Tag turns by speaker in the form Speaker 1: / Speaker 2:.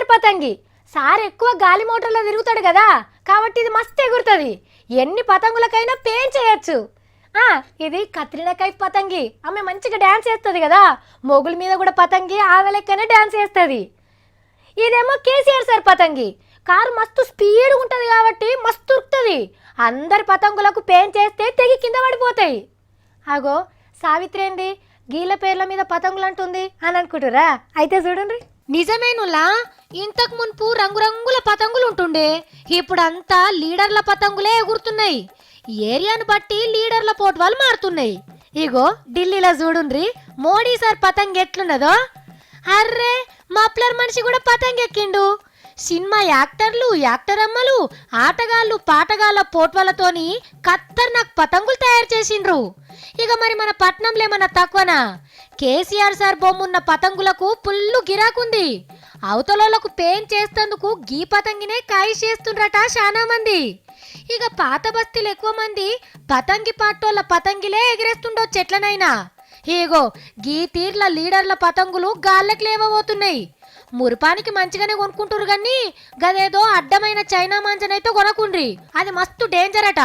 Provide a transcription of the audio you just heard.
Speaker 1: KCR పతంగి. Sir ఎక్కువ గాలి మోటార్లో తిరుగుతాడు కదా, కాబట్టి ఇది మస్తు ఎగురుతుంది. ఎన్ని పతంగులకైనా పేన్ చేయొచ్చు. ఇది కత్రినా కైఫ్ పతంగి. ఆమె మంచిగా డ్యాన్స్ చేస్తుంది కదా, మొగుల మీద కూడా పతంగి ఆమె లెక్కనే డ్యాన్స్ చేస్తుంది. ఇదేమో కేసీఆర్ సార్ పతంగి. కారు మస్తు స్పీడ్ ఉంటుంది కాబట్టి మస్తు ఉరుకుతుంది. అందరి పతంగులకు పేన్ చేస్తే తెగి కింద పడిపోతాయి. అగో సావిత్రి ఏంది గీల పేర్ల మీద పతంగులు అంటుంది అని అనుకుంటురా? అయితే చూడండి, నిజమేనులా ఇంతకు మున్పు రంగురంగుల పతంగులు ఉంటుండే, ఇప్పుడంతా లీడర్ల పతంగులే ఎగురుతున్నాయి. ఏరియాను బట్టి లీడర్ల పోట్వాలు మారుతున్నాయి. ఇగో ఢిల్లీలో చూడుండ్రి మోడీ సార్ పతంగ్ ఎట్లున్నదో. అర్రే మప్లర్ మనిషి కూడా పతంగ్ ఎక్కిండు. సినిమా యాక్టర్లు, యాక్టర్ అమ్మలు, ఆటగాళ్ళు, పాటగాళ్ళ పోట్వాలతోని ఖతర్నాక్ పతంగులు తయారు చేసిండ్రు. ఇక మరి మన పట్నంలో ఏమన్నా తక్కువనా? కేసీఆర్ సార్ బొమ్మున్న పతంగులకు పుల్లు గిరాకుంది. అవతలోళ్లకు పెయిన్ చేస్తేందుకు గీ పతంగినే కాయి చేస్తుండ్రట చాలా మంది. ఇక పాత బస్తీలు ఎక్కువ మంది పతంగి పాటోళ్ళ పతంగిలే ఎగిరేస్తుండొచ్చు ఎట్లనైనా. ఇగో గీ తీర్ల లీడర్ల పతంగులు గాల్లకి లేవబోతున్నాయి. మురిపానికి మంచిగానే కొనుక్కుంటారు గానీ గదేదో అడ్డమైన చైనా మాంజనైతే కొనకుండ్రి, అది మస్తు డేంజర్ అట.